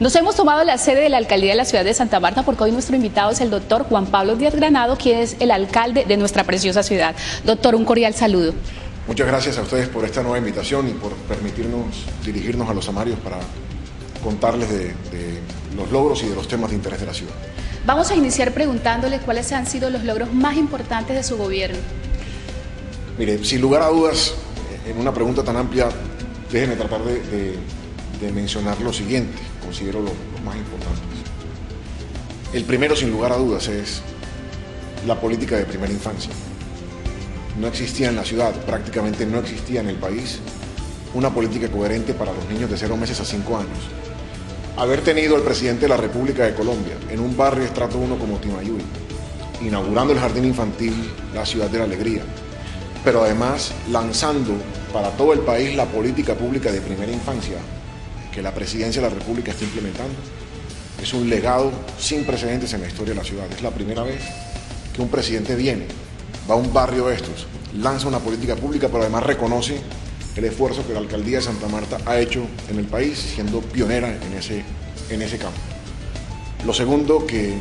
Nos hemos tomado la sede de la Alcaldía de la Ciudad de Santa Marta porque hoy nuestro invitado es el doctor Juan Pablo Díaz Granado, quien es el alcalde de nuestra preciosa ciudad. Doctor, un cordial saludo. Muchas gracias a ustedes por esta nueva invitación y por permitirnos dirigirnos a los samarios para contarles de los logros y de los temas de interés de la ciudad. Vamos a iniciar preguntándole cuáles han sido los logros más importantes de su gobierno. Mire, sin lugar a dudas, en una pregunta tan amplia, déjenme tratar de mencionar lo siguiente, considero los más importantes. El primero, sin lugar a dudas, es la política de primera infancia. No existía en la ciudad, prácticamente no existía en el país, una política coherente para los niños de 0 meses a 5 años. Haber tenido al presidente de la República de Colombia en un barrio estrato 1 como Timayuy, inaugurando el jardín infantil La Ciudad de la Alegría, pero además lanzando para todo el país la política pública de primera infancia que la Presidencia de la República está implementando, es un legado sin precedentes en la historia de la ciudad. Es la primera vez que un presidente viene, va a un barrio de estos, lanza una política pública, pero además reconoce el esfuerzo que la Alcaldía de Santa Marta ha hecho en el país, siendo pionera en ese campo. Lo segundo que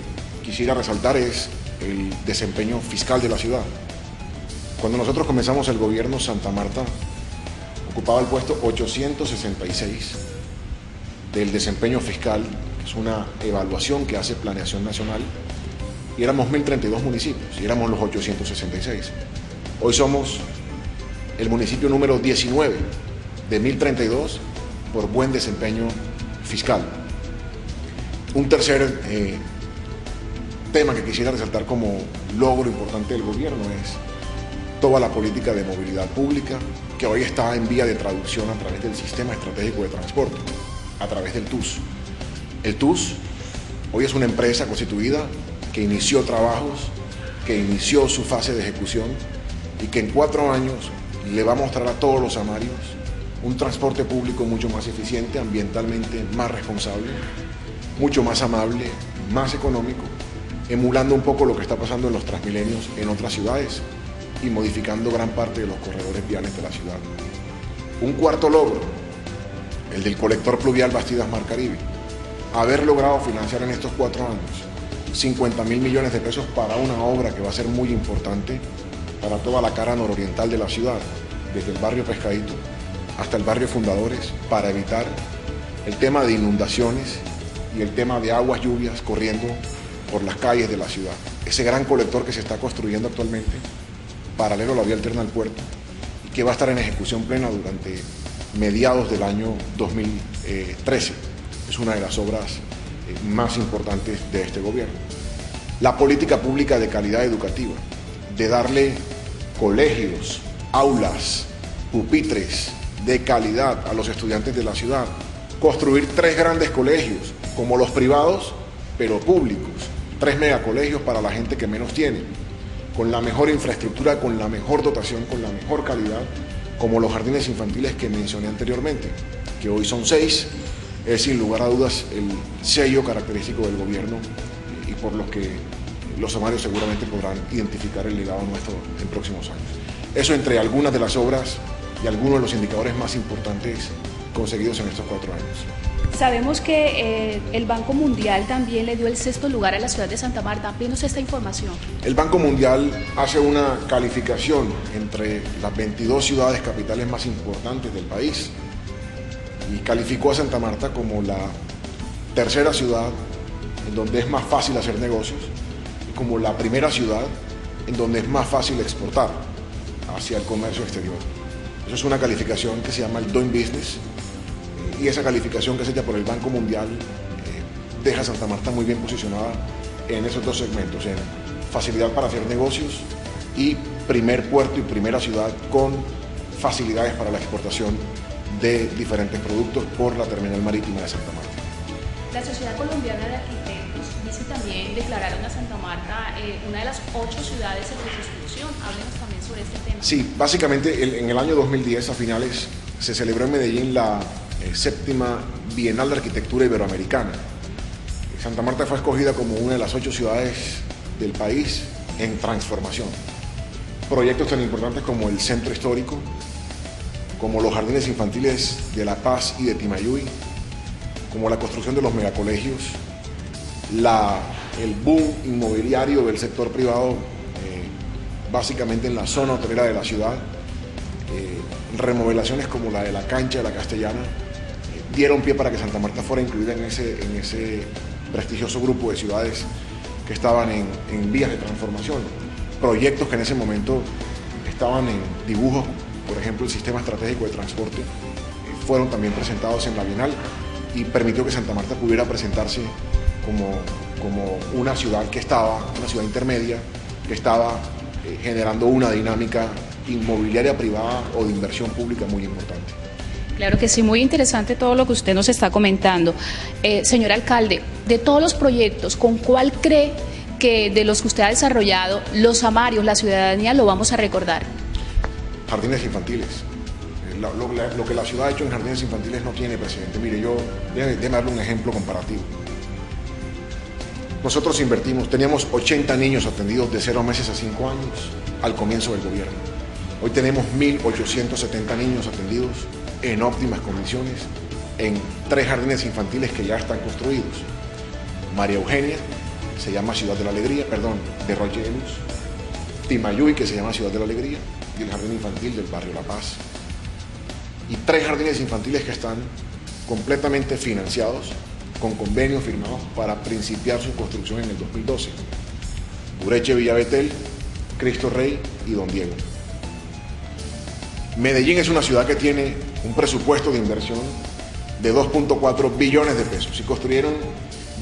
quisiera resaltar es el desempeño fiscal de la ciudad. Cuando nosotros comenzamos el gobierno, Santa Marta ocupaba el puesto 866 del desempeño fiscal, que es una evaluación que hace Planeación Nacional, y éramos 1032 municipios, y éramos los 866. Hoy somos el municipio número 19 de 1032 por buen desempeño fiscal. Un tercer tema que quisiera resaltar como logro importante del gobierno es toda la política de movilidad pública, que hoy está en vía de traducción a través del Sistema Estratégico de Transporte, a través del TUS. El TUS hoy es una empresa constituida que inició trabajos, que inició su fase de ejecución y que en 4 años le va a mostrar a todos los samarios un transporte público mucho más eficiente, ambientalmente más responsable, mucho más amable, más económico, emulando un poco lo que está pasando en los Transmilenios en otras ciudades y modificando gran parte de los corredores viales de la ciudad. Un cuarto logro, el del colector pluvial Bastidas Mar Caribe. Haber logrado financiar en estos 4 años 50.000 millones de pesos para una obra que va a ser muy importante para toda la cara nororiental de la ciudad, desde el barrio Pescadito hasta el barrio Fundadores, para evitar el tema de inundaciones y el tema de aguas lluvias corriendo por las calles de la ciudad. Ese gran colector que se está construyendo actualmente, paralelo a la vía alterna al puerto, y que va a estar en ejecución plena durante mediados del año 2013. Es una de las obras más importantes de este gobierno. La política pública de calidad educativa, de darle colegios, aulas, pupitres de calidad a los estudiantes de la ciudad, construir 3 grandes colegios, como los privados, pero públicos, 3 megacolegios para la gente que menos tiene, con la mejor infraestructura, con la mejor dotación, con la mejor calidad, como los jardines infantiles que mencioné anteriormente, que hoy son 6, es sin lugar a dudas el sello característico del gobierno y por los que los samarios seguramente podrán identificar el legado nuestro en próximos años. Eso entre algunas de las obras y algunos de los indicadores más importantes conseguidos en estos 4 años. Sabemos que el Banco Mundial también le dio el 6º lugar a la ciudad de Santa Marta. Amplíenos esta información. El Banco Mundial hace una calificación entre las 22 ciudades capitales más importantes del país y calificó a Santa Marta como la 3ª ciudad en donde es más fácil hacer negocios y como la 1ª ciudad en donde es más fácil exportar hacia el comercio exterior. Eso es una calificación que se llama el Doing Business, y esa calificación que se hecha por el Banco Mundial deja a Santa Marta muy bien posicionada en esos 2 segmentos, en facilidad para hacer negocios y primer puerto y primera ciudad con facilidades para la exportación de diferentes productos por la terminal marítima de Santa Marta. La Sociedad Colombiana de Arquitectos dice también declararon a Santa Marta una de las 8 ciudades en reconstrucción. Háblenos también sobre este tema. Sí, básicamente en el año 2010, a finales, se celebró en Medellín la 7ª Bienal de Arquitectura Iberoamericana. Santa Marta fue escogida como una de las 8 ciudades del país en transformación. Proyectos tan importantes como el Centro Histórico, como los jardines infantiles de La Paz y de Timayuy, como la construcción de los megacolegios, el boom inmobiliario del sector privado, básicamente en la zona hotelera de la ciudad, remodelaciones como la de la cancha de la Castellana, dieron pie para que Santa Marta fuera incluida en ese prestigioso grupo de ciudades que estaban en vías de transformación. Proyectos que en ese momento estaban en dibujo, por ejemplo el Sistema Estratégico de Transporte, fueron también presentados en la Bienal y permitió que Santa Marta pudiera presentarse como una ciudad una ciudad intermedia, que estaba generando una dinámica inmobiliaria privada o de inversión pública muy importante. Claro que sí, muy interesante todo lo que usted nos está comentando. Señor alcalde, de todos los proyectos, ¿con cuál cree que de los que usted ha desarrollado, los amarios, la ciudadanía, lo vamos a recordar? Jardines infantiles. Lo que la ciudad ha hecho en jardines infantiles no tiene precedente. Mire, déjeme darle un ejemplo comparativo. Nosotros teníamos 80 niños atendidos de 0 meses a 5 años al comienzo del gobierno. Hoy tenemos 1.870 niños atendidos en óptimas condiciones en 3 jardines infantiles que ya están construidos. María Eugenia, se llama Ciudad de la Alegría, de Roche de Luz. Timayuy, que se llama Ciudad de la Alegría, y el jardín infantil del barrio La Paz. Y 3 jardines infantiles que están completamente financiados, con convenios firmados para principiar su construcción en el 2012. Bureche Villa Betel, Cristo Rey y Don Diego. Medellín es una ciudad que tiene un presupuesto de inversión de 2.4 billones de pesos y construyeron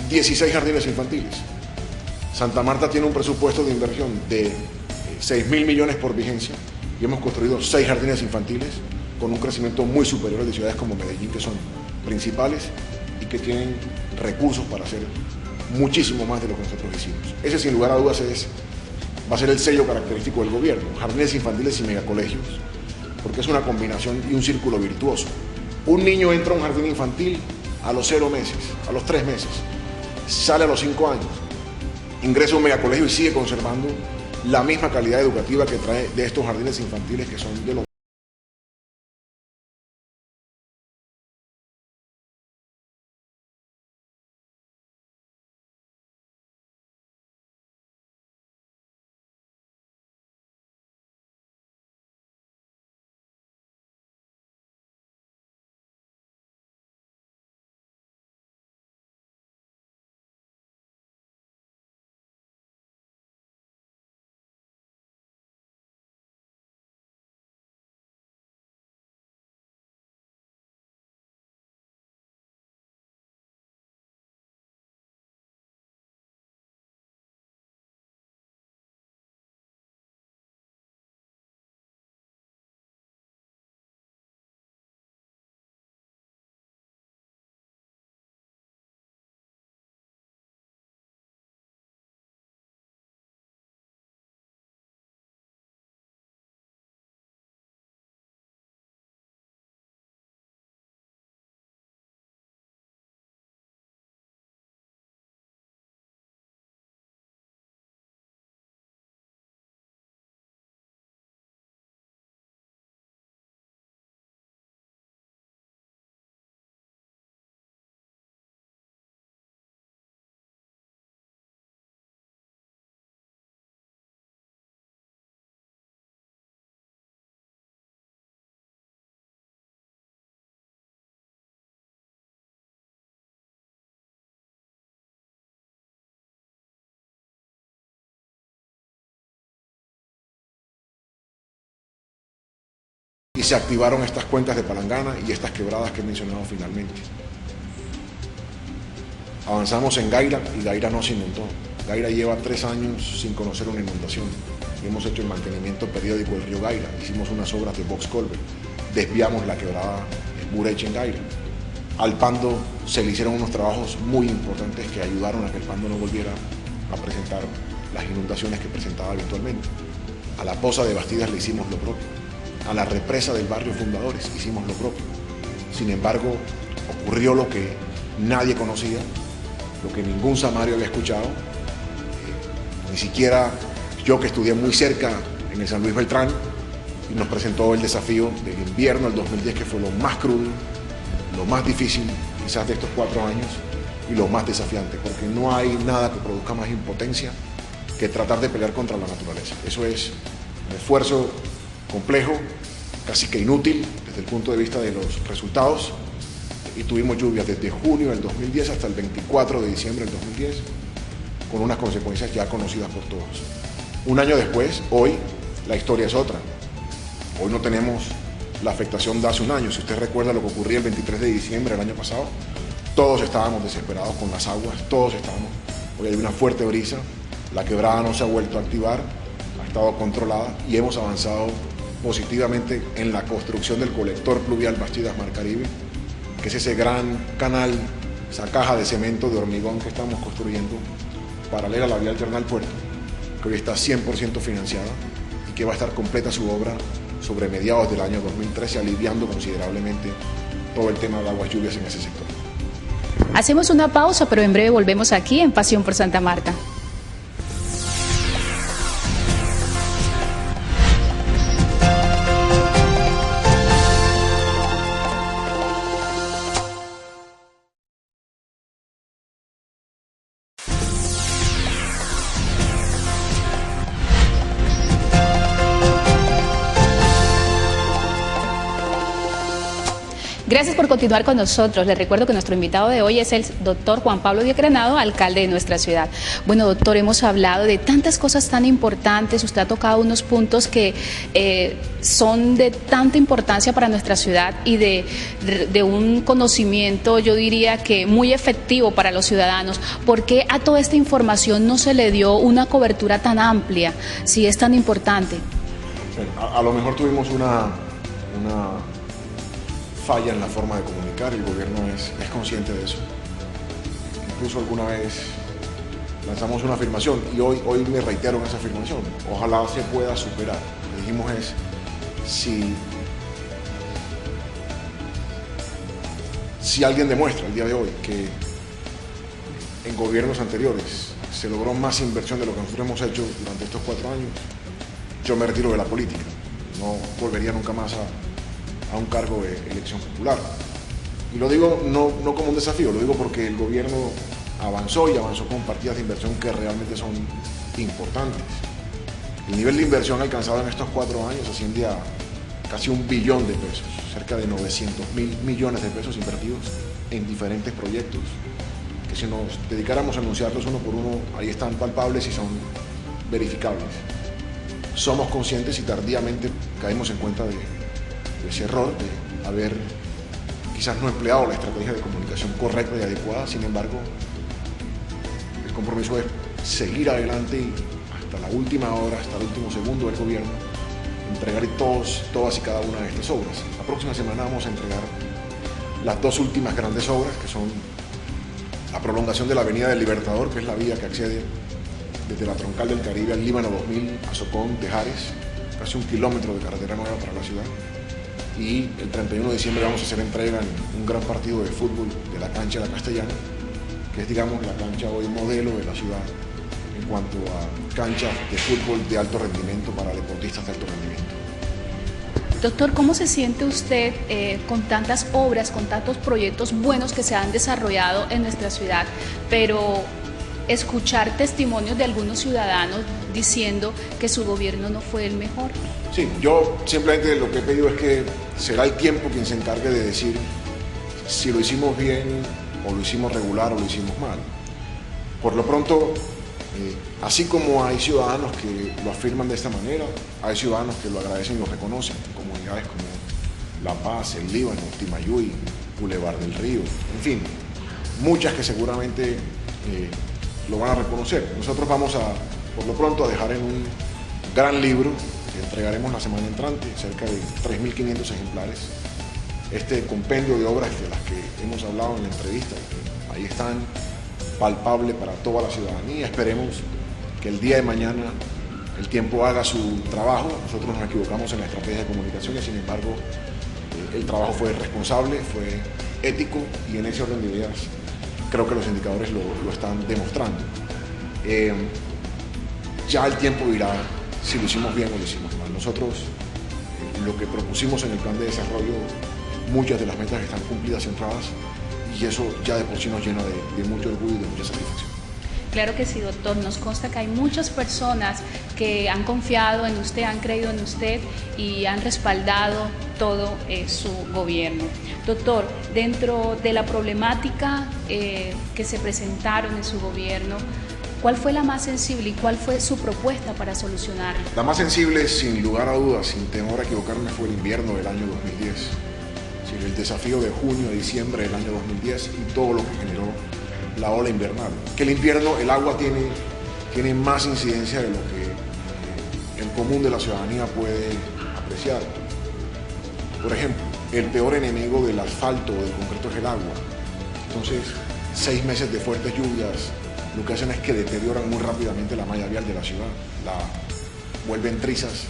16 jardines infantiles. Santa Marta tiene un presupuesto de inversión de 6.000 millones por vigencia y hemos construido 6 jardines infantiles con un crecimiento muy superior al de ciudades como Medellín, que son principales y que tienen recursos para hacer muchísimo más de lo que nosotros hicimos. Ese, sin lugar a dudas, va a ser el sello característico del gobierno, jardines infantiles y megacolegios, porque es una combinación y un círculo virtuoso. Un niño entra a un jardín infantil a los 0 meses, a los 3 meses, sale a los 5 años, ingresa a un megacolegio y sigue conservando la misma calidad educativa que trae de estos jardines infantiles, que son de los y se activaron estas cuencas de palangana y estas quebradas que he mencionado finalmente. Avanzamos en Gaira y Gaira no se inundó. Gaira lleva 3 años sin conocer una inundación. Hemos hecho el mantenimiento periódico del río Gaira, hicimos unas obras de box culvert, desviamos la quebrada Bureche en Gaira. Al Pando se le hicieron unos trabajos muy importantes que ayudaron a que el Pando no volviera a presentar las inundaciones que presentaba habitualmente. A la Poza de Bastidas le hicimos lo propio. A la represa del barrio Fundadores hicimos lo propio. Sin embargo, ocurrió lo que nadie conocía, lo que ningún samario había escuchado, ni siquiera yo, que estudié muy cerca en el San Luis Beltrán, y nos presentó el desafío del invierno del 2010, que fue lo más crudo, lo más difícil y quizás de estos 4 años y lo más desafiante, porque no hay nada que produzca más impotencia que tratar de pelear contra la naturaleza. Eso es un esfuerzo complejo, casi que inútil desde el punto de vista de los resultados, y tuvimos lluvias desde junio del 2010 hasta el 24 de diciembre del 2010, con unas consecuencias ya conocidas por todos. Un año después, hoy, la historia es otra. Hoy no tenemos la afectación de hace un año. Si usted recuerda lo que ocurría el 23 de diciembre del año pasado, todos estábamos desesperados con las aguas, todos estábamos. Hoy hay una fuerte brisa, la quebrada no se ha vuelto a activar, ha estado controlada y hemos avanzado positivamente en la construcción del colector pluvial Bastidas-Mar Caribe, que es ese gran canal, esa caja de cemento de hormigón que estamos construyendo paralela a la vía alterna al puerto, que hoy está 100% financiada y que va a estar completa su obra sobre mediados del año 2013, aliviando considerablemente todo el tema de aguas lluvias en ese sector. Hacemos una pausa, pero en breve volvemos aquí en Pasión por Santa Marta. Gracias por continuar con nosotros. Les recuerdo que nuestro invitado de hoy es el doctor Juan Pablo Díaz Granado, alcalde de nuestra ciudad. Bueno, doctor, hemos hablado de tantas cosas tan importantes. Usted ha tocado unos puntos que son de tanta importancia para nuestra ciudad y de un conocimiento, yo diría que muy efectivo para los ciudadanos. ¿Por qué a toda esta información no se le dio una cobertura tan amplia, si es tan importante? A lo mejor tuvimos una falla en la forma de comunicar, el gobierno es consciente de eso. Incluso alguna vez lanzamos una afirmación y hoy me reitero en esa afirmación. Ojalá se pueda superar. Lo que dijimos es, si alguien demuestra el día de hoy que en gobiernos anteriores se logró más inversión de lo que nosotros hemos hecho durante estos 4 años, yo me retiro de la política. No volvería nunca más a un cargo de elección popular. Y lo digo no como un desafío, lo digo porque el gobierno avanzó y avanzó con partidas de inversión que realmente son importantes. El nivel de inversión alcanzado en estos 4 años asciende a casi $1 billón, cerca de 900.000 millones de pesos invertidos en diferentes proyectos, que si nos dedicáramos a anunciarlos uno por uno, ahí están palpables y son verificables. Somos conscientes y tardíamente caímos en cuenta de ese error de haber quizás no empleado la estrategia de comunicación correcta y adecuada. Sin embargo, el compromiso es seguir adelante y hasta la última hora, hasta el último segundo del gobierno, entregar todas y cada una de estas obras. La próxima semana vamos a entregar las 2 últimas grandes obras, que son la prolongación de la Avenida del Libertador, que es la vía que accede desde la Troncal del Caribe al Líbano 2000, a Socón, Tejares, casi 1 kilómetro de carretera nueva para la ciudad. Y el 31 de diciembre vamos a hacer entrega en un gran partido de fútbol de la cancha La Castellana, que es, digamos, la cancha hoy modelo de la ciudad en cuanto a canchas de fútbol de alto rendimiento para deportistas de alto rendimiento. Doctor, ¿cómo se siente usted con tantas obras, con tantos proyectos buenos que se han desarrollado en nuestra ciudad, pero escuchar testimonios de algunos ciudadanos diciendo que su gobierno no fue el mejor? Sí, yo simplemente lo que he pedido es que será el tiempo quien se encargue de decir si lo hicimos bien o lo hicimos regular o lo hicimos mal. Por lo pronto, así como hay ciudadanos que lo afirman de esta manera, hay ciudadanos que lo agradecen y lo reconocen, comunidades como La Paz, el Líbano, Timayuy, Boulevard del Río, en fin, muchas que seguramente lo van a reconocer. Nosotros vamos por lo pronto, a dejar en un gran libro que entregaremos la semana entrante, cerca de 3.500 ejemplares, este compendio de obras de las que hemos hablado en la entrevista, que ahí están, palpable para toda la ciudadanía. Esperemos que el día de mañana el tiempo haga su trabajo. Nosotros nos equivocamos en la estrategia de comunicación y sin embargo el trabajo fue responsable, fue ético y en ese orden de ideas creo que los indicadores lo están demostrando. Ya el tiempo dirá si lo hicimos bien o lo hicimos mal. Nosotros lo que propusimos en el plan de desarrollo, muchas de las metas están cumplidas, centradas, y eso ya de por sí nos llena de mucho orgullo y de mucha satisfacción. Claro que sí, doctor. Nos consta que hay muchas personas que han confiado en usted, han creído en usted y han respaldado todo su gobierno. Doctor, dentro de la problemática que se presentaron en su gobierno, ¿cuál fue la más sensible y cuál fue su propuesta para solucionarlo? La más sensible, sin lugar a dudas, sin temor a equivocarme, fue el invierno del año 2010. Es decir, el desafío de junio a diciembre del año 2010 y todo lo que generó la ola invernal. Que el invierno, el agua tiene más incidencia de lo que el común de la ciudadanía puede apreciar. Por ejemplo, el peor enemigo del asfalto o del concreto es el agua. Entonces, 6 meses de fuertes lluvias lo que hacen es que deterioran muy rápidamente la malla vial de la ciudad, la vuelven trizas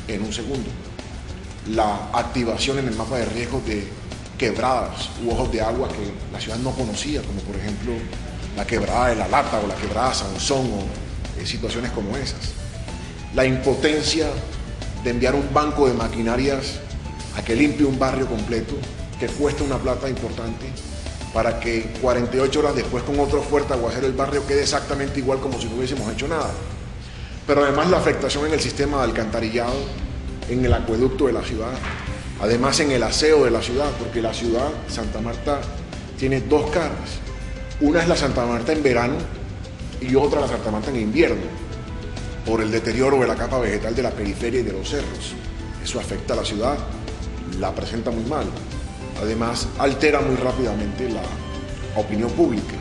en un segundo. La activación en el mapa de riesgos de quebradas u ojos de agua que la ciudad no conocía, como por ejemplo la quebrada de La Lata o la quebrada de Sansón o situaciones como esas. La impotencia de enviar un banco de maquinarias a que limpie un barrio completo, que cuesta una plata importante, para que 48 horas después con otro fuerte aguacero el barrio quede exactamente igual como si no hubiésemos hecho nada. Pero además la afectación en el sistema de alcantarillado, en el acueducto de la ciudad, además en el aseo de la ciudad, porque la ciudad, Santa Marta, tiene 2 caras. Una es la Santa Marta en verano y otra la Santa Marta en invierno, por el deterioro de la capa vegetal de la periferia y de los cerros. Eso afecta a la ciudad, la presenta muy mal. Además, altera muy rápidamente la opinión pública.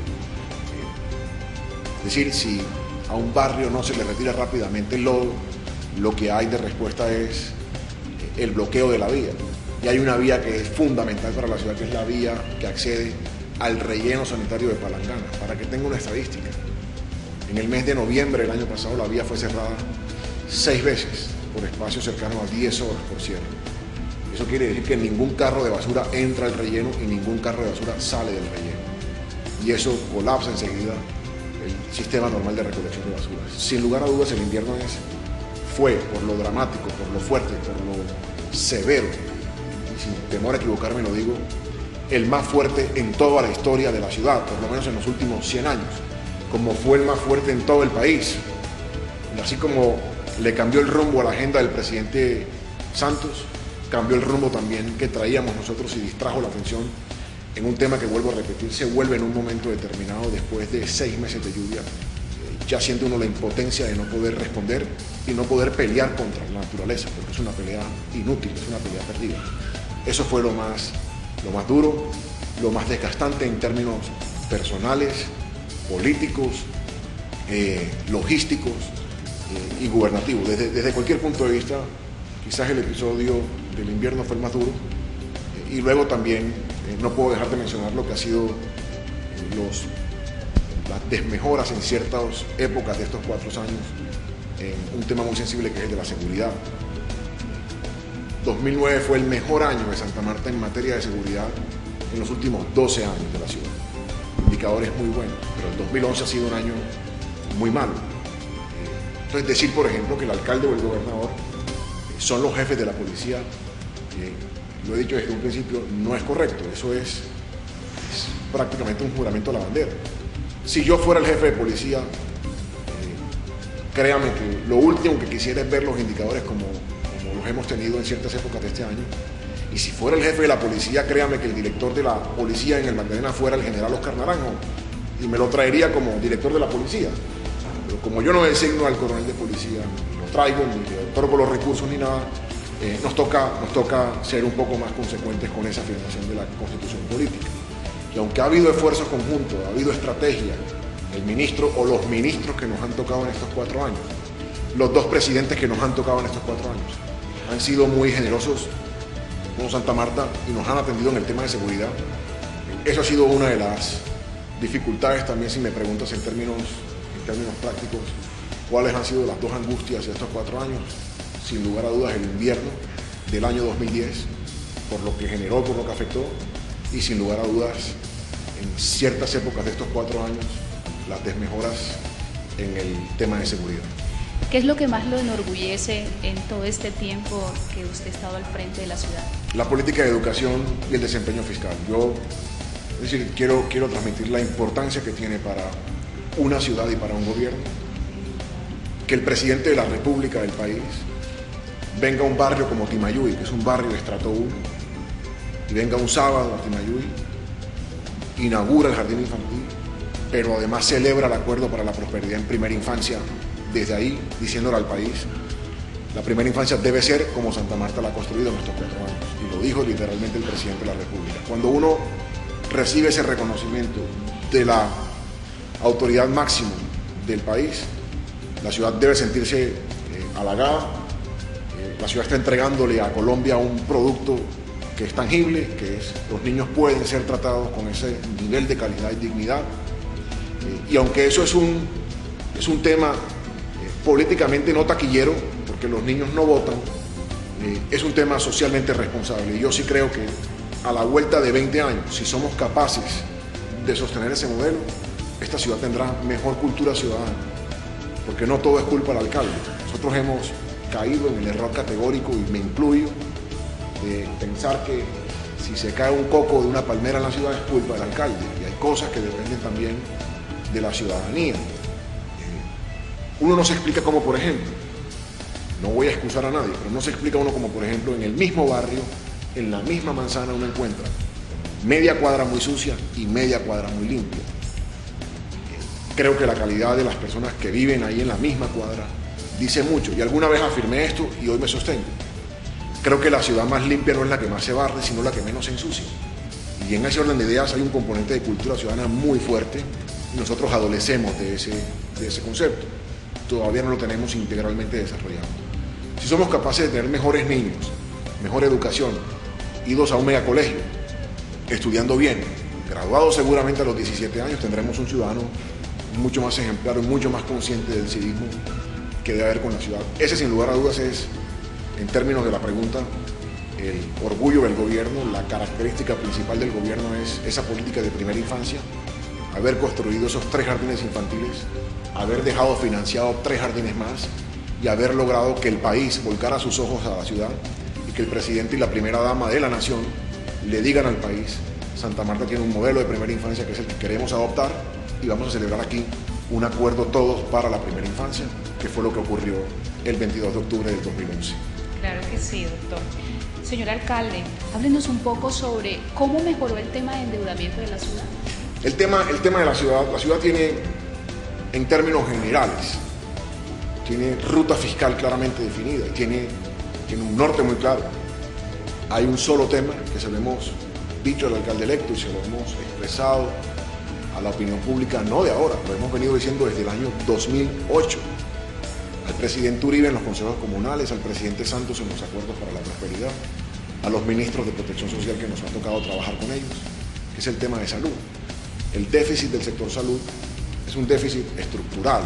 Es decir, si a un barrio no se le retira rápidamente el lodo, lo que hay de respuesta es el bloqueo de la vía. Y hay una vía que es fundamental para la ciudad, que es la vía que accede al relleno sanitario de Palangana. Para que tenga una estadística, en el mes de noviembre del año pasado la vía fue cerrada 6 veces por espacios cercanos a 10 horas por cierre. Eso quiere decir que ningún carro de basura entra al relleno y ningún carro de basura sale del relleno. Y eso colapsa enseguida el sistema normal de recolección de basura. Sin lugar a dudas, el invierno fue, por lo dramático, por lo fuerte, por lo severo, y sin temor a equivocarme lo digo, el más fuerte en toda la historia de la ciudad, por lo menos en los últimos 100 años, como fue el más fuerte en todo el país. Y así como le cambió el rumbo a la agenda del presidente Santos, cambió el rumbo también que traíamos nosotros y distrajo la atención en un tema que, vuelvo a repetir, se vuelve en un momento determinado después de 6 meses de lluvia. Ya siente uno la impotencia de no poder responder y no poder pelear contra la naturaleza, porque es una pelea inútil, es una pelea perdida. Eso fue lo más duro, lo más desgastante en términos personales, políticos, logísticos y gubernativos. Desde cualquier punto de vista, quizás el episodio del invierno fue el más duro. Y luego también no puedo dejar de mencionar lo que ha sido las desmejoras en ciertas épocas de estos 4 años en un tema muy sensible que es el de la seguridad. 2009 fue el mejor año de Santa Marta en materia de seguridad en los últimos 12 años de la ciudad. Indicadores muy buenos, pero el 2011 ha sido un año muy malo. Entonces decir, por ejemplo, que el alcalde o el gobernador son los jefes de la policía, lo he dicho desde un principio, no es correcto. Eso es prácticamente un juramento a la bandera. Si yo fuera el jefe de policía, créame que lo último que quisiera es ver los indicadores como los hemos tenido en ciertas épocas de este año. Y si fuera el jefe de la policía, créame que el director de la policía en el Magdalena fuera el general Oscar Naranjo y me lo traería como director de la policía. Pero como yo no designo al coronel de policía, ni lo traigo, ni le otorgo los recursos ni nada, nos toca ser un poco más consecuentes con esa afirmación de la Constitución política. Y aunque ha habido esfuerzos conjuntos, ha habido estrategia, el ministro o los ministros que nos han tocado en estos 4 años, los 2 presidentes que nos han tocado en estos 4 años, han sido muy generosos con Santa Marta y nos han atendido en el tema de seguridad. Eso ha sido una de las dificultades también, si me preguntas en términos prácticos, cuáles han sido las 2 angustias de estos 4 años. Sin lugar a dudas, el invierno del año 2010, por lo que generó, por lo que afectó, y sin lugar a dudas, en ciertas épocas de estos 4 años, las desmejoras en el tema de seguridad. ¿Qué es lo que más lo enorgullece en todo este tiempo que usted ha estado al frente de la ciudad? La política de educación y el desempeño fiscal. Yo Es decir, quiero transmitir la importancia que tiene para una ciudad y para un gobierno que el presidente de la República del país venga a un barrio como Timayuy, que es un barrio de estrato 1, y venga un sábado a Timayuy, inaugura el jardín infantil, pero además celebra el acuerdo para la prosperidad en primera infancia, desde ahí diciéndole al país, la primera infancia debe ser como Santa Marta la ha construido en estos 4 años, y lo dijo literalmente el presidente de la República. Cuando uno recibe ese reconocimiento de la autoridad máxima del país, la ciudad debe sentirse halagada. La ciudad está entregándole a Colombia un producto que es tangible, que es los niños pueden ser tratados con ese nivel de calidad y dignidad. Y aunque eso es un tema políticamente no taquillero, porque los niños no votan, es un tema socialmente responsable. Y yo sí creo que a la vuelta de 20 años, si somos capaces de sostener ese modelo, esta ciudad tendrá mejor cultura ciudadana, porque no todo es culpa del alcalde. Nosotros hemos caído en el error categórico, y me incluyo, de pensar que si se cae un coco de una palmera en la ciudad es culpa del alcalde, y hay cosas que dependen también de la ciudadanía. Uno no se explica como, por ejemplo, no voy a excusar a nadie, pero no se explica uno como, por ejemplo, en el mismo barrio, en la misma manzana, uno encuentra media cuadra muy sucia y media cuadra muy limpia. Creo que la calidad de las personas que viven ahí en la misma cuadra dice mucho, y alguna vez afirmé esto y hoy me sostengo. Creo que la ciudad más limpia no es la que más se barre, sino la que menos se ensucia. Y en ese orden de ideas hay un componente de cultura ciudadana muy fuerte, y nosotros adolecemos de ese concepto. Todavía no lo tenemos integralmente desarrollado. Si somos capaces de tener mejores niños, mejor educación, idos a un megacolegio, estudiando bien, graduados seguramente a los 17 años, tendremos un ciudadano mucho más ejemplar y mucho más consciente del civismo que debe haber con la ciudad. Ese, sin lugar a dudas, es, en términos de la pregunta, el orgullo del gobierno. La característica principal del gobierno es esa política de primera infancia, haber construido esos 3 jardines infantiles, haber dejado financiado 3 jardines más y haber logrado que el país volcara sus ojos a la ciudad y que el presidente y la primera dama de la nación le digan al país: Santa Marta tiene un modelo de primera infancia que es el que queremos adoptar, y vamos a celebrar aquí un acuerdo todos para la primera infancia, que fue lo que ocurrió el 22 de octubre del 2011. Claro que sí, doctor. Señor alcalde, háblenos un poco sobre cómo mejoró el tema de endeudamiento de la ciudad. El tema de la ciudad tiene, en términos generales, tiene ruta fiscal claramente definida, y tiene un norte muy claro. Hay un solo tema que se lo hemos dicho al alcalde electo y se lo hemos expresado a la opinión pública, no de ahora, lo hemos venido diciendo desde el año 2008, al presidente Uribe en los consejos comunales, al presidente Santos en los acuerdos para la prosperidad, a los ministros de protección social que nos ha tocado trabajar con ellos, que es el tema de salud. El déficit del sector salud es un déficit estructural.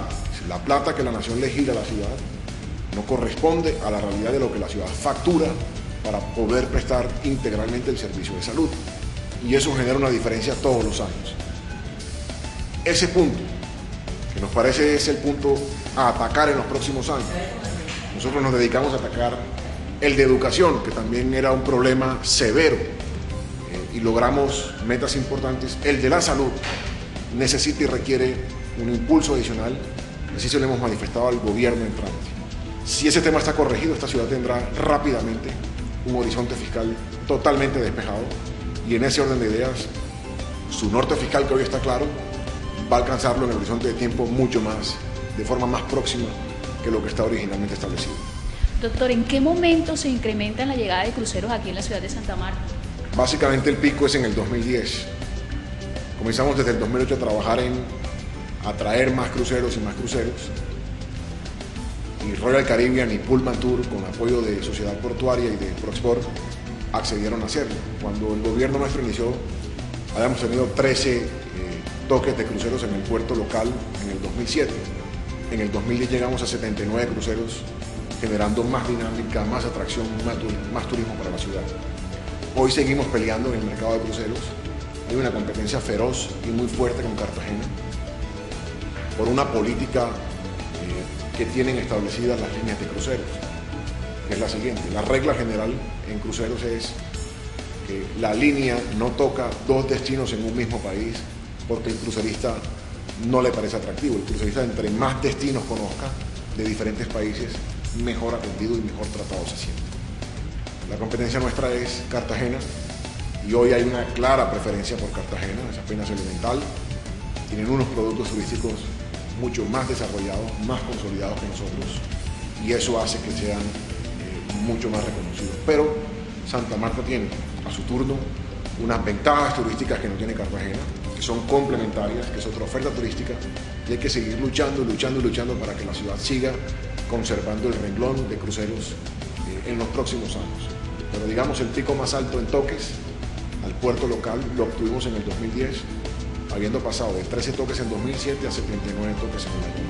La plata que la nación le gira a la ciudad no corresponde a la realidad de lo que la ciudad factura para poder prestar integralmente el servicio de salud, y eso genera una diferencia todos los años. Ese punto, que nos parece es el punto a atacar en los próximos años, nosotros nos dedicamos a atacar el de educación, que también era un problema severo, y logramos metas importantes. El de la salud necesita y requiere un impulso adicional, así se lo hemos manifestado al gobierno entrante. Si ese tema está corregido, esta ciudad tendrá rápidamente un horizonte fiscal totalmente despejado, y en ese orden de ideas, su norte fiscal, que hoy está claro, va a alcanzarlo en el horizonte de tiempo mucho más, de forma más próxima que lo que está originalmente establecido. Doctor, ¿en qué momento se incrementa la llegada de cruceros aquí en la ciudad de Santa Marta? Básicamente el pico es en el 2010. Comenzamos desde el 2008 a trabajar en atraer más cruceros y más cruceros. Y Royal Caribbean y Pullman Tour, con apoyo de Sociedad Portuaria y de Proxport, accedieron a hacerlo. Cuando el gobierno nuestro inició, habíamos tenido 13 toques de cruceros en el puerto local en el 2007. En el 2010 llegamos a 79 cruceros, generando más dinámica, más atracción, más turismo para la ciudad. Hoy seguimos peleando en el mercado de cruceros. Hay una competencia feroz y muy fuerte con Cartagena por una política que tienen establecidas las líneas de cruceros, que es la siguiente. La regla general en cruceros es que la línea no toca dos destinos en un mismo país porque el crucerista no le parece atractivo. El crucerista, entre más destinos conozca de diferentes países, mejor atendido y mejor tratado se siente. La competencia nuestra es Cartagena y hoy hay una clara preferencia por Cartagena, es apenas elemental. Tienen unos productos turísticos mucho más desarrollados, más consolidados que nosotros y eso hace que sean mucho más reconocidos. Pero Santa Marta tiene a su turno unas ventajas turísticas que no tiene Cartagena, que son complementarias, que es otra oferta turística y hay que seguir luchando para que la ciudad siga conservando el renglón de cruceros en los próximos años. Pero digamos el pico más alto en toques al puerto local lo obtuvimos en el 2010, habiendo pasado de 13 toques en 2007 a 79 toques en el año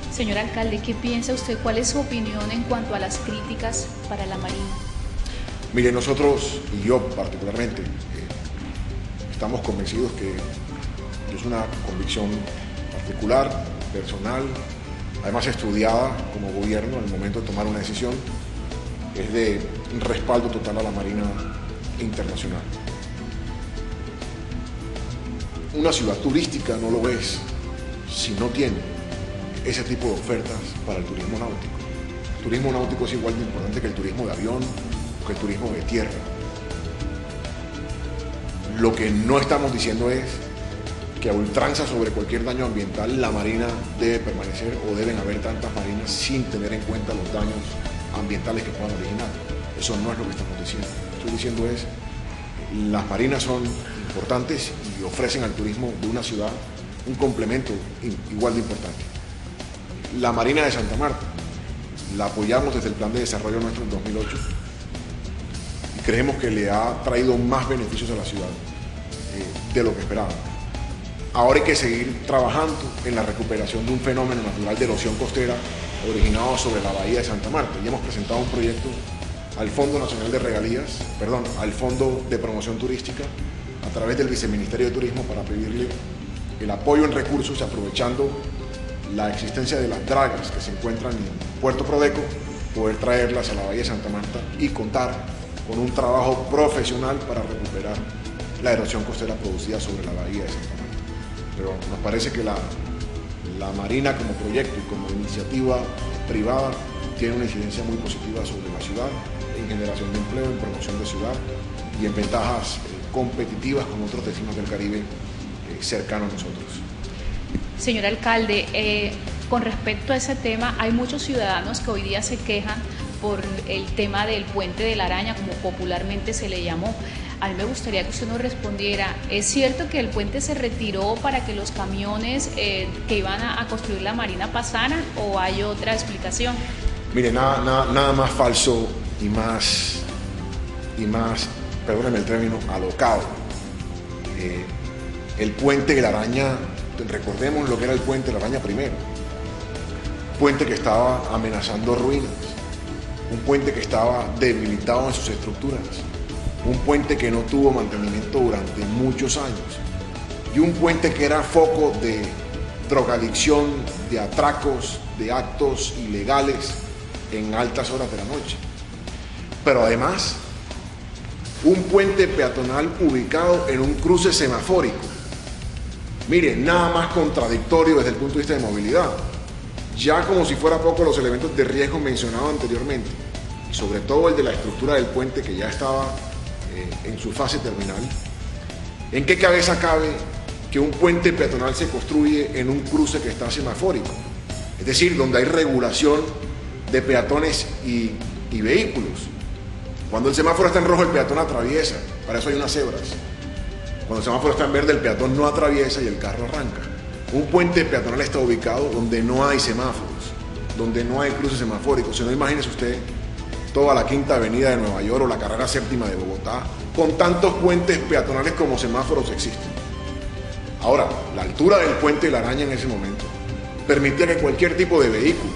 2010. Señor alcalde, ¿qué piensa usted? ¿Cuál es su opinión en cuanto a las críticas para la Marina? Mire, nosotros, y yo particularmente, estamos convencidos que es una convicción particular, personal, además estudiada como gobierno al momento de tomar una decisión, es de un respaldo total a la Marina internacional. Una ciudad turística no lo es si no tiene ese tipo de ofertas para el turismo náutico. El turismo náutico es igual de importante que el turismo de avión o que el turismo de tierra. Lo que no estamos diciendo es que a ultranza sobre cualquier daño ambiental la Marina debe permanecer o deben haber tantas marinas sin tener en cuenta los daños ambientales que puedan originar. Eso no es lo que estamos diciendo. Lo que estoy diciendo es las marinas son importantes y ofrecen al turismo de una ciudad un complemento igual de importante. La Marina de Santa Marta la apoyamos desde el plan de desarrollo nuestro en 2008 y creemos que le ha traído más beneficios a la ciudad de lo que esperábamos. Ahora hay que seguir trabajando en la recuperación de un fenómeno natural de erosión costera originado sobre la bahía de Santa Marta y hemos presentado un proyecto al Fondo Nacional de Regalías, al Fondo de Promoción Turística, a través del Viceministerio de Turismo para pedirle el apoyo en recursos aprovechando la existencia de las dragas que se encuentran en Puerto Prodeco, poder traerlas a la bahía de Santa Marta y contar con un trabajo profesional para recuperar la erosión costera producida sobre la bahía de Santa Marta. Pero nos parece que la Marina como proyecto y como iniciativa privada tiene una incidencia muy positiva sobre la ciudad, en generación de empleo, en promoción de ciudad y en ventajas competitivas con otros destinos del Caribe cercanos a nosotros. Señor alcalde, con respecto a ese tema, hay muchos ciudadanos que hoy día se quejan por el tema del Puente de la Araña, como popularmente se le llamó. A mí me gustaría que usted nos respondiera, ¿es cierto que el puente se retiró para que los camiones que iban a construir la Marina pasaran o hay otra explicación? Mire, nada más falso y más, perdónenme el término, alocado. El Puente de la Araña, recordemos lo que era el Puente de la Araña primero. Puente que estaba amenazando ruinas, un puente que estaba debilitado en sus estructuras, un puente que no tuvo mantenimiento durante muchos años y un puente que era foco de drogadicción, de atracos, de actos ilegales en altas horas de la noche. Pero además, un puente peatonal ubicado en un cruce semafórico. Mire, nada más contradictorio desde el punto de vista de movilidad. Ya como si fuera poco los elementos de riesgo mencionados anteriormente, y sobre todo el de la estructura del puente que ya estaba en su fase terminal, ¿en qué cabeza cabe que un puente peatonal se construye en un cruce que está semafórico? Es decir, donde hay regulación de peatones y vehículos. Cuando el semáforo está en rojo, el peatón atraviesa, para eso hay unas cebras. Cuando el semáforo está en verde, el peatón no atraviesa y el carro arranca. Un puente peatonal está ubicado donde no hay semáforos, donde no hay cruces semafóricos. Si no, imagínese usted toda la Quinta Avenida de Nueva York o la carrera séptima de Bogotá, con tantos puentes peatonales como semáforos existen. Ahora, la altura del Puente de la Araña en ese momento permitía que cualquier tipo de vehículo,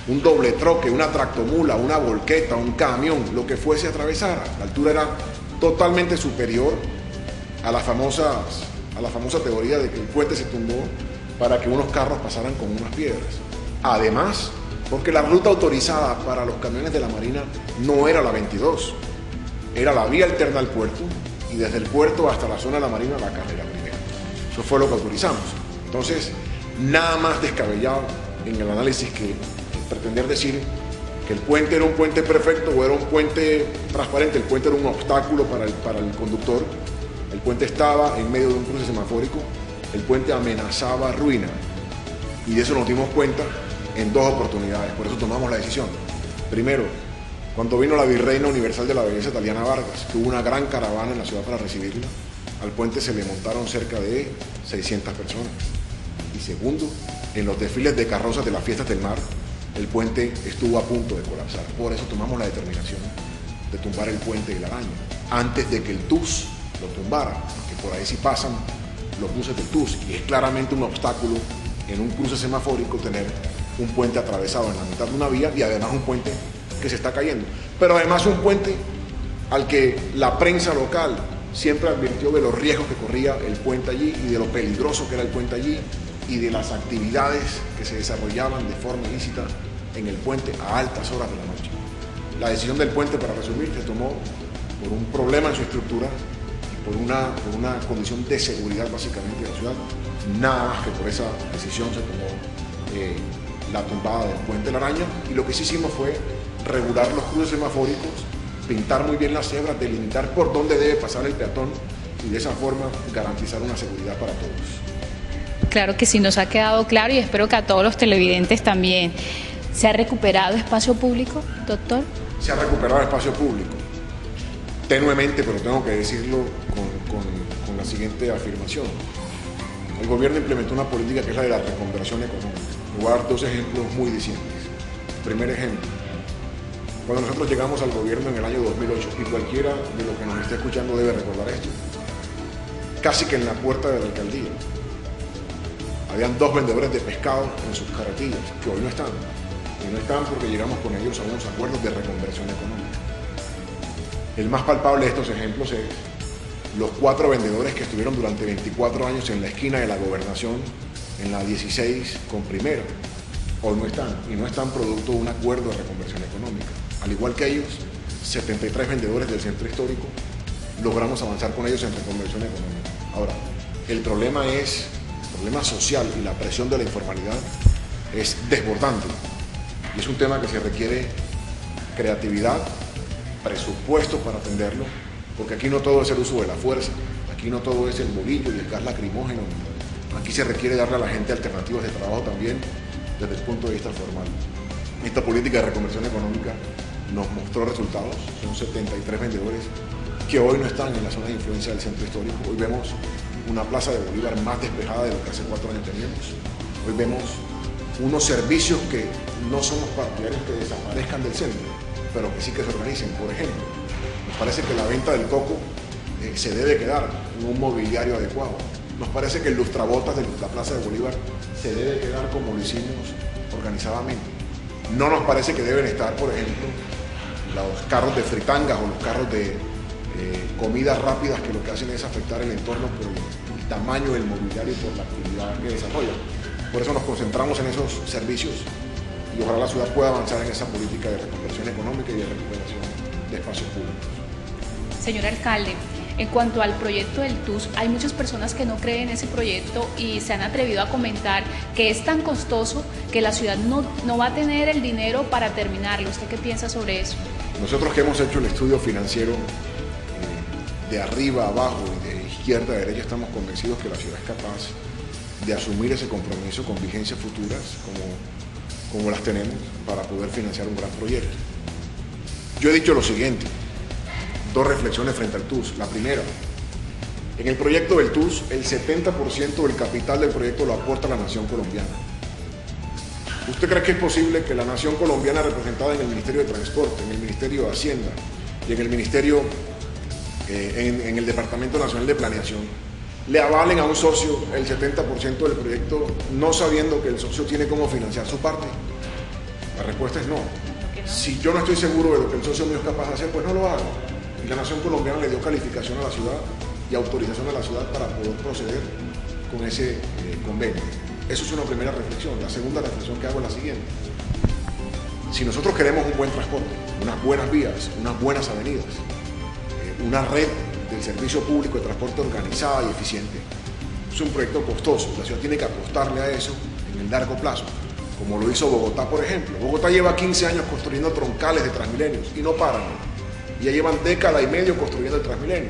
un doble troque, una tractomula, una volqueta, un camión, lo que fuese, atravesara. La altura era totalmente superior a la famosa teoría de que el puente se tumbó para que unos carros pasaran con unas piedras. Además, porque la ruta autorizada para los camiones de la Marina no era la 22. era la vía alterna al puerto y desde el puerto hasta la zona de la Marina la carrera primera. Eso fue lo que autorizamos. Entonces, nada más descabellado en el análisis que pretender decir que el puente era un puente perfecto o era un puente transparente. El puente era un obstáculo para el conductor. El puente estaba en medio de un cruce semafórico. El puente amenazaba ruina. Y de eso nos dimos cuenta en 2 oportunidades. Por eso tomamos la decisión. Primero, cuando vino la Virreina Universal de la Belleza, Taliana Vargas, que hubo una gran caravana en la ciudad para recibirla, al puente se le montaron cerca de 600 personas. Y segundo, en los desfiles de carrozas de las fiestas del mar, el puente estuvo a punto de colapsar. Por eso tomamos la determinación de tumbar el puente de la Araña, antes de que el TUS lo tumbara, porque por ahí sí pasan los buses del TUS, y es claramente un obstáculo en un cruce semafórico tener un puente atravesado en la mitad de una vía y además un puente que se está cayendo. Pero además un puente al que la prensa local siempre advirtió de los riesgos que corría el puente allí y de lo peligroso que era el puente allí y de las actividades que se desarrollaban de forma ilícita en el puente a altas horas de la noche. La decisión del puente, para resumir, se tomó por un problema en su estructura y por una condición de seguridad básicamente de la ciudad. Nada más que por esa decisión se tomó la tumbada del puente de la Araña, y lo que sí hicimos fue regular los cruces semafóricos, pintar muy bien las cebras, delimitar por dónde debe pasar el peatón y de esa forma garantizar una seguridad para todos. Claro que sí, nos ha quedado claro y espero que a todos los televidentes también. ¿Se ha recuperado espacio público, doctor? Se ha recuperado espacio público, tenuemente, pero tengo que decirlo con la siguiente afirmación. El gobierno implementó una política que es la de la reconversión económica. Voy a dar 2 ejemplos muy distintos. Primer ejemplo, cuando nosotros llegamos al gobierno en el año 2008, y cualquiera de los que nos esté escuchando debe recordar esto, casi que en la puerta de la alcaldía habían 2 vendedores de pescado en sus carretillas, que hoy no están. Y no están porque llegamos con ellos a unos acuerdos de reconversión económica. El más palpable de estos ejemplos es los 4 vendedores que estuvieron durante 24 años en la esquina de la Gobernación, en la 16 con Primera. Hoy no están, y no están producto de un acuerdo de reconversión económica. Al igual que ellos, 73 vendedores del centro histórico, logramos avanzar con ellos en reconversión económica. Ahora, el problema social y la presión de la informalidad es desbordante. Y es un tema que se requiere creatividad, presupuesto para atenderlo, porque aquí no todo es el uso de la fuerza, aquí no todo es el bolillo y el gas lacrimógeno. Aquí se requiere darle a la gente alternativas de trabajo también desde el punto de vista formal. Esta política de reconversión económica nos mostró resultados. Son 73 vendedores que hoy no están en la zona de influencia del centro histórico. Hoy vemos una plaza de Bolívar más despejada de lo que hace 4 años teníamos. Hoy vemos unos servicios que no somos partidarios que desaparezcan del centro, pero que sí que se organicen. Por ejemplo, nos parece que la venta del coco se debe quedar en un mobiliario adecuado. Nos parece que el lustrabotas de la Plaza de Bolívar se debe quedar como lo hicimos organizadamente. No nos parece que deben estar, por ejemplo, los carros de fritangas o los carros de comidas rápidas, que lo que hacen es afectar el entorno por el tamaño del mobiliario y por la actividad que desarrollan. Por eso nos concentramos en esos servicios y ojalá la ciudad pueda avanzar en esa política de reconversión económica y de recuperación de espacios públicos. Señor alcalde, en cuanto al proyecto del TUS, hay muchas personas que no creen en ese proyecto y se han atrevido a comentar que es tan costoso que la ciudad no va a tener el dinero para terminarlo. ¿Usted qué piensa sobre eso? Nosotros que hemos hecho el estudio financiero de arriba a abajo y de izquierda a derecha, estamos convencidos que la ciudad es capaz de asumir ese compromiso con vigencias futuras como las tenemos para poder financiar un gran proyecto. Yo he dicho lo siguiente, 2 reflexiones frente al TUS. La primera, en el proyecto del TUS, el 70% del capital del proyecto lo aporta la nación colombiana. ¿Usted cree que es posible que la nación colombiana, representada en el Ministerio de Transporte, en el Ministerio de Hacienda y en el Ministerio, en el Departamento Nacional de Planeación, le avalen a un socio el 70% del proyecto, no sabiendo que el socio tiene cómo financiar su parte? La respuesta es no. Si yo no estoy seguro de lo que el socio mío es capaz de hacer, pues no lo hago. Y la nación colombiana le dio calificación a la ciudad y autorización a la ciudad para poder proceder con ese convenio. Eso es una primera reflexión. La segunda reflexión que hago es la siguiente. Si nosotros queremos un buen transporte, unas buenas vías, unas buenas avenidas, una red del servicio público de transporte organizada y eficiente. Es un proyecto costoso, la ciudad tiene que apostarle a eso en el largo plazo, como lo hizo Bogotá, por ejemplo. Bogotá lleva 15 años construyendo troncales de Transmilenios y no paran. Ya llevan década y medio construyendo el Transmilenio.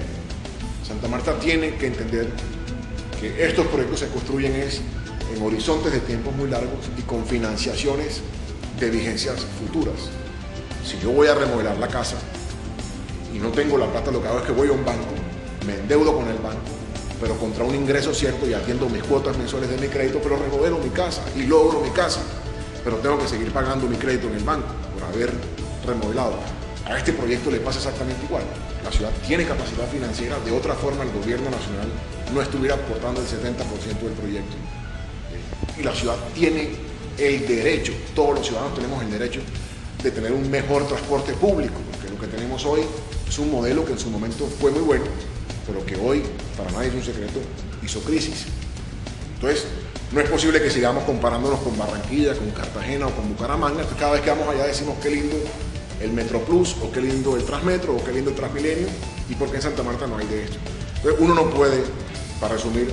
Santa Marta tiene que entender que estos proyectos se construyen en horizontes de tiempos muy largos y con financiaciones de vigencias futuras. Si yo voy a remodelar la casa y no tengo la plata, lo que hago es que voy a un banco, me endeudo con el banco, pero contra un ingreso cierto y atiendo mis cuotas mensuales de mi crédito, pero remodelo mi casa y logro mi casa, pero tengo que seguir pagando mi crédito en el banco por haber remodelado. A este proyecto le pasa exactamente igual. La ciudad tiene capacidad financiera, de otra forma el gobierno nacional no estuviera aportando el 70% del proyecto. Y la ciudad tiene el derecho, todos los ciudadanos tenemos el derecho de tener un mejor transporte público, porque lo que tenemos hoy es un modelo que en su momento fue muy bueno, pero que hoy, para nadie es un secreto, hizo crisis. Entonces, no es posible que sigamos comparándonos con Barranquilla, con Cartagena o con Bucaramanga. Cada vez que vamos allá decimos qué lindo el Metro Plus, o qué lindo el Transmetro, o qué lindo el Transmilenio, y por qué en Santa Marta no hay de esto. Entonces, uno no puede, para resumir,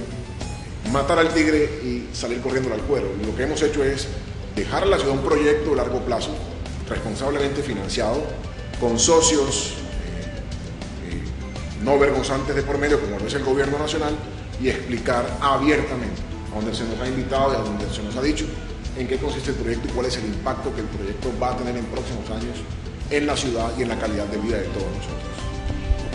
matar al tigre y salir corriendo al cuero. Y lo que hemos hecho es dejar a la ciudad un proyecto de largo plazo, responsablemente financiado, con socios no vergonzantes de por medio, como lo es el gobierno nacional, y explicar abiertamente a donde se nos ha invitado y a donde se nos ha dicho en qué consiste el proyecto y cuál es el impacto que el proyecto va a tener en próximos años en la ciudad y en la calidad de vida de todos nosotros.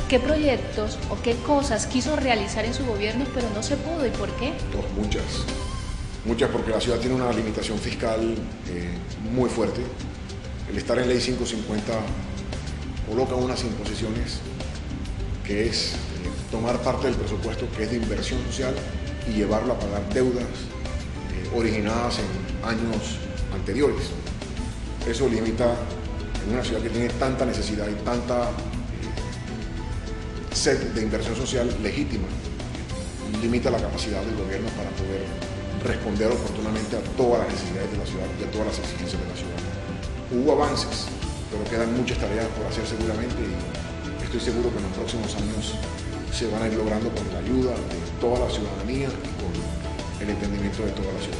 ¿Qué proyectos o qué cosas quiso realizar en su gobierno pero no se pudo y por qué? Muchas porque la ciudad tiene una limitación fiscal muy fuerte. El estar en ley 550 coloca unas imposiciones que es tomar parte del presupuesto que es de inversión social y llevarlo a pagar deudas originadas en años anteriores. Eso limita en una ciudad que tiene tanta necesidad y tanta sed de inversión social legítima, limita la capacidad del gobierno para poder responder oportunamente a todas las necesidades de la ciudad y a todas las exigencias de la ciudad. Hubo avances, pero quedan muchas tareas por hacer seguramente y estoy seguro que en los próximos años se van a ir logrando con la ayuda de toda la ciudadanía y con el entendimiento de toda la ciudad.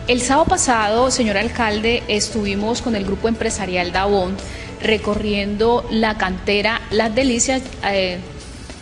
El sábado pasado, señor alcalde, estuvimos con el grupo empresarial Davoon recorriendo la cantera Las Delicias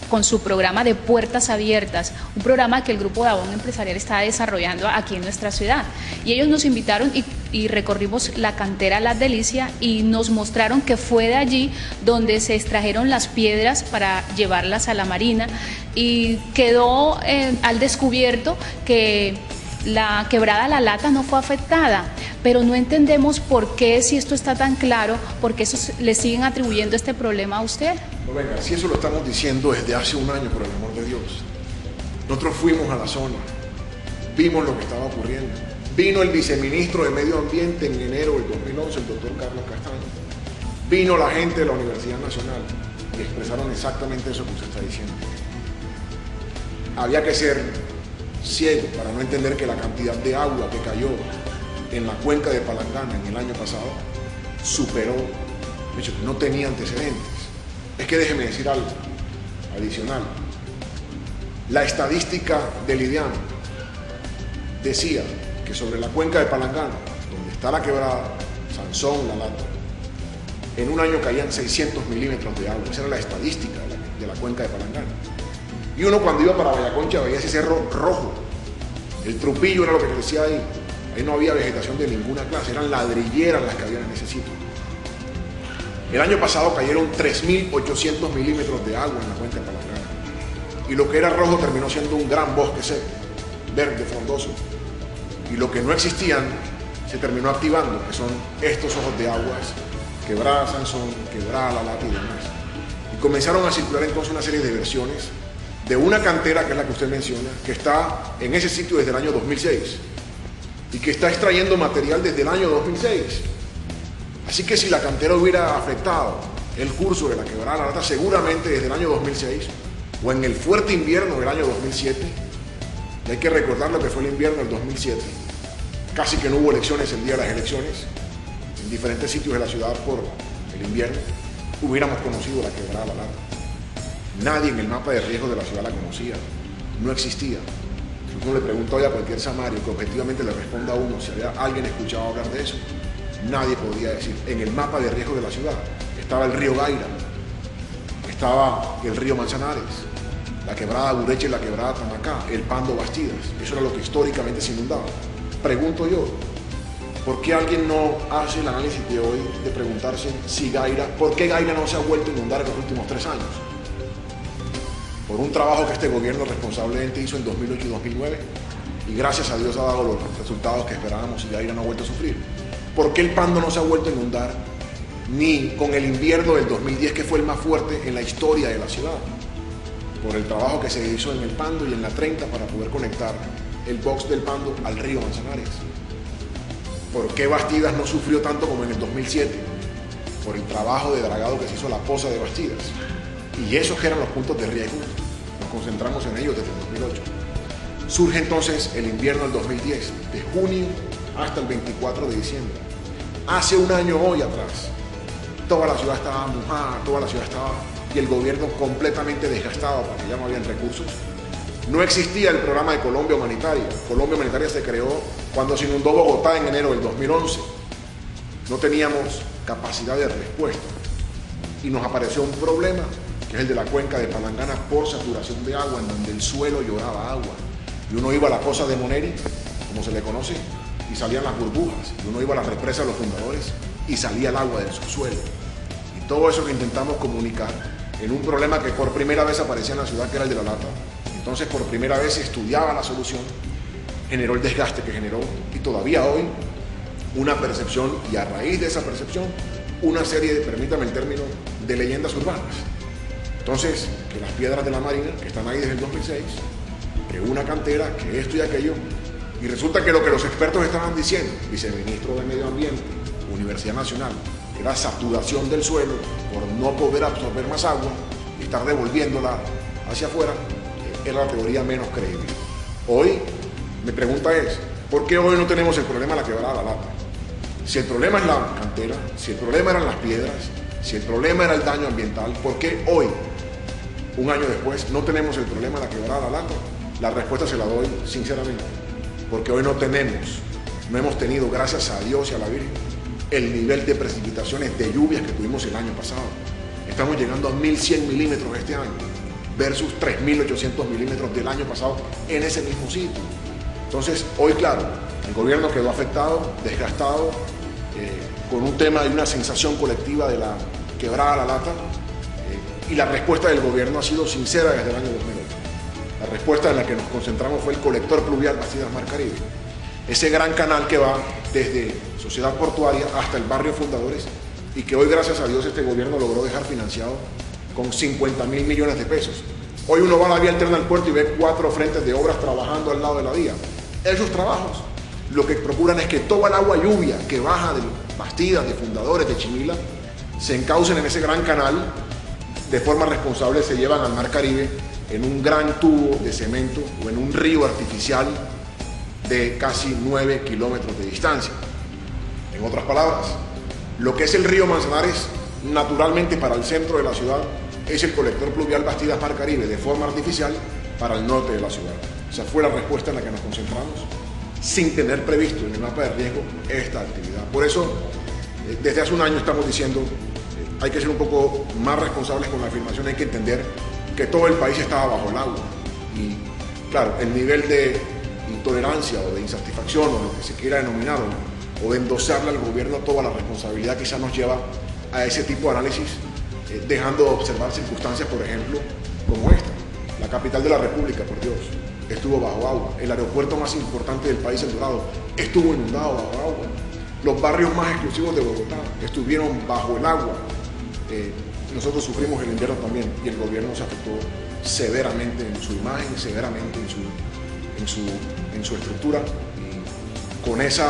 con su programa de Puertas Abiertas, un programa que el grupo Davoon empresarial está desarrollando aquí en nuestra ciudad. Y ellos nos invitaron y recorrimos la cantera Las Delicias y nos mostraron que fue de allí donde se extrajeron las piedras para llevarlas a la marina y quedó al descubierto que la quebrada La Lata no fue afectada, pero no entendemos por qué, si esto está tan claro, por qué le siguen atribuyendo este problema a usted. No, venga, si eso lo estamos diciendo desde hace un año, por el amor de Dios. Nosotros fuimos a la zona, vimos lo que estaba ocurriendo. Vino el viceministro de Medio Ambiente en enero del 2011, el doctor Carlos Castaño. Vino la gente de la Universidad Nacional y expresaron exactamente eso que usted está diciendo. Había que ser ciego para no entender que la cantidad de agua que cayó en la cuenca de Palangana en el año pasado superó, de hecho, no tenía antecedentes. Es que déjeme decir algo adicional. La estadística del IDEAM decía que sobre la cuenca de Palangana, donde está la quebrada, Sansón, La Lata, en un año caían 600 milímetros de agua. Esa era la estadística de la cuenca de Palangana. Y uno cuando iba para Vallaconcha veía ese cerro rojo. El Trupillo era lo que crecía ahí. Ahí no había vegetación de ninguna clase, eran ladrilleras las que había en ese sitio. El año pasado cayeron 3.800 milímetros de agua en la cuenca de Palangana. Y lo que era rojo terminó siendo un gran bosque seco, verde, frondoso. Y lo que no existían se terminó activando, que son estos ojos de aguas, quebrada Sansón, quebrada La Lata y demás. Y comenzaron a circular entonces una serie de versiones de una cantera, que es la que usted menciona, que está en ese sitio desde el año 2006 y que está extrayendo material desde el año 2006. Así que si la cantera hubiera afectado el curso de la quebrada La Lata, seguramente desde el año 2006 o en el fuerte invierno del año 2007, y hay que recordar lo que fue el invierno del 2007, casi que no hubo elecciones el día de las elecciones, en diferentes sitios de la ciudad por el invierno, hubiéramos conocido la quebrada La Lata. Nadie en el mapa de riesgo de la ciudad la conocía, no existía. Si uno le pregunta hoy a cualquier samario que objetivamente le responda a uno si había alguien escuchado hablar de eso, nadie podía decir. En el mapa de riesgo de la ciudad estaba el río Gaira, estaba el río Manzanares, la quebrada Bureche y la quebrada Tamacá, el Pando Bastidas. Eso era lo que históricamente se inundaba. Pregunto yo, ¿por qué alguien no hace el análisis de hoy de preguntarse si Gaira, por qué Gaira no se ha vuelto a inundar en los últimos 3 años? Por un trabajo que este gobierno responsablemente hizo en 2008 y 2009 y gracias a Dios ha dado los resultados que esperábamos y Gaira no ha vuelto a sufrir. ¿Por qué el Pando no se ha vuelto a inundar ni con el invierno del 2010 que fue el más fuerte en la historia de la ciudad? Por el trabajo que se hizo en el Pando y en la 30 para poder conectar el box del Pando al río Manzanares. ¿Por qué Bastidas no sufrió tanto como en el 2007? Por el trabajo de dragado que se hizo a la poza de Bastidas. Y esos eran los puntos de riesgo. Nos concentramos en ellos desde el 2008. Surge entonces el invierno del 2010, de junio hasta el 24 de diciembre. Hace un año hoy atrás, toda la ciudad estaba mojada, toda la ciudad estaba, y el gobierno completamente desgastado porque ya no habían recursos. No existía el programa de Colombia Humanitaria. Colombia Humanitaria se creó cuando se inundó Bogotá en enero del 2011. No teníamos capacidad de respuesta. Y nos apareció un problema, que es el de la cuenca de Palangana por saturación de agua, en donde el suelo lloraba agua. Y uno iba a la fosa de Moneri, como se le conoce, y salían las burbujas. Y uno iba a la represa de los fundadores y salía el agua del subsuelo. Y todo eso que intentamos comunicar en un problema que por primera vez aparecía en la ciudad, que era el de la lata. Entonces por primera vez se estudiaba la solución, generó el desgaste que generó y todavía hoy una percepción, y a raíz de esa percepción una serie de, permítame el término, de leyendas urbanas. Entonces, que las piedras de la Marina, que están ahí desde el 2006, que una cantera, que esto y aquello, y resulta que lo que los expertos estaban diciendo, viceministro de Medio Ambiente, Universidad Nacional, que era saturación del suelo por no poder absorber más agua y estar devolviéndola hacia afuera, era la teoría menos creíble. Hoy, mi pregunta es, ¿por qué hoy no tenemos el problema de la quebrada La Lata? Si el problema es la cantera, si el problema eran las piedras, si el problema era el daño ambiental, ¿por qué hoy, un año después, no tenemos el problema de la quebrada La Lata? La respuesta se la doy sinceramente, porque hoy no hemos tenido, gracias a Dios y a la Virgen, el nivel de precipitaciones de lluvias que tuvimos el año pasado. Estamos llegando a 1.100 milímetros este año, versus 3.800 milímetros del año pasado en ese mismo sitio. Entonces, hoy, claro, el gobierno quedó afectado, desgastado, con un tema y una sensación colectiva de la quebrada La Lata, y la respuesta del gobierno ha sido sincera desde el año 2008. La respuesta en la que nos concentramos fue el colector pluvial Bastidas Mar Caribe, ese gran canal que va desde Sociedad Portuaria hasta el barrio Fundadores y que hoy, gracias a Dios, este gobierno logró dejar financiado con 50.000 millones de pesos. Hoy uno va a la vía alterna al puerto y ve 4 frentes de obras trabajando al lado de la vía. Esos trabajos lo que procuran es que toda el agua lluvia que baja de Bastidas, de Fundadores, de Chimila, se encaucen en ese gran canal, de forma responsable se llevan al Mar Caribe en un gran tubo de cemento o en un río artificial de casi 9 kilómetros de distancia. En otras palabras, lo que es el río Manzanares, naturalmente para el centro de la ciudad, es el colector pluvial Bastidas Mar Caribe, de forma artificial para el norte de la ciudad. Esa fue la respuesta en la que nos concentramos, sin tener previsto en el mapa de riesgo esta actividad. Por eso, desde hace un año estamos diciendo, hay que ser un poco más responsables con la afirmación, hay que entender que todo el país estaba bajo el agua. Y claro, el nivel de intolerancia o de insatisfacción o lo que se quiera denominar o de endosarle al gobierno toda la responsabilidad quizás nos lleva a ese tipo de análisis, dejando de observar circunstancias, por ejemplo, como esta. La capital de la República, por Dios, estuvo bajo agua. El aeropuerto más importante del país, El Dorado, estuvo inundado bajo agua. Los barrios más exclusivos de Bogotá estuvieron bajo el agua. Nosotros sufrimos el invierno también y el gobierno se afectó severamente en su imagen, severamente en su estructura. Y con ese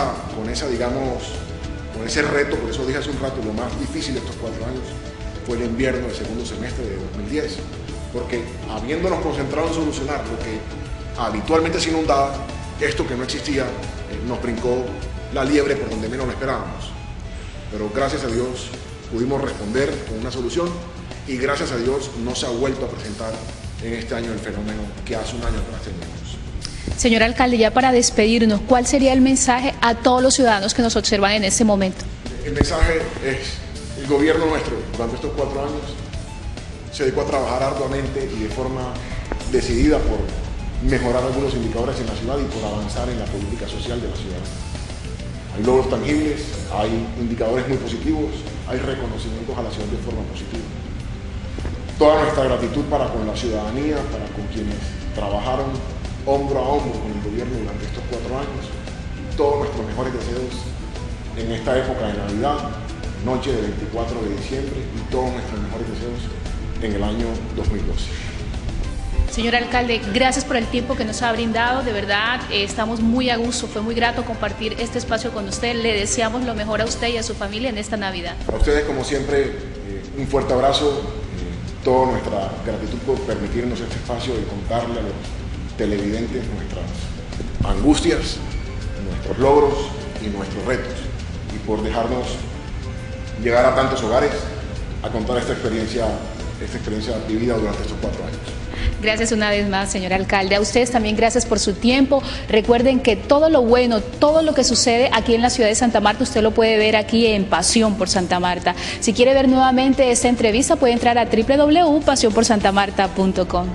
reto, por eso dije hace un rato, lo más difícil de estos 4 años fue el invierno del segundo semestre de 2010, porque habiéndonos concentrado en solucionar lo que habitualmente se inundaba, esto que no existía, nos brincó la liebre por donde menos lo esperábamos. Pero gracias a Dios pudimos responder con una solución y gracias a Dios no se ha vuelto a presentar en este año el fenómeno que hace un año atrás teníamos. Señor alcalde, ya para despedirnos, ¿cuál sería el mensaje a todos los ciudadanos que nos observan en este momento? El mensaje es: el gobierno nuestro durante estos 4 años se dedicó a trabajar arduamente y de forma decidida por mejorar algunos indicadores en la ciudad y por avanzar en la política social de la ciudad. Hay logros tangibles, hay indicadores muy positivos, hay reconocimientos a la ciudad de forma positiva. Toda nuestra gratitud para con la ciudadanía, para con quienes trabajaron hombro a hombro con el gobierno durante estos 4 años. Todos nuestros mejores deseos en esta época de Navidad, noche del 24 de diciembre, y todos nuestros mejores deseos en el año 2012. Señor alcalde, gracias por el tiempo que nos ha brindado, de verdad estamos muy a gusto, fue muy grato compartir este espacio con usted, le deseamos lo mejor a usted y a su familia en esta Navidad. A ustedes, como siempre, un fuerte abrazo, toda nuestra gratitud por permitirnos este espacio y contarle a los televidentes nuestras angustias, nuestros logros y nuestros retos, y por dejarnos llegar a tantos hogares a contar esta experiencia vivida durante estos 4 años. Gracias una vez más, señor alcalde. A ustedes también gracias por su tiempo. Recuerden que todo lo bueno, todo lo que sucede aquí en la ciudad de Santa Marta, usted lo puede ver aquí en Pasión por Santa Marta. Si quiere ver nuevamente esta entrevista, puede entrar a www.pasionporsantamarta.com.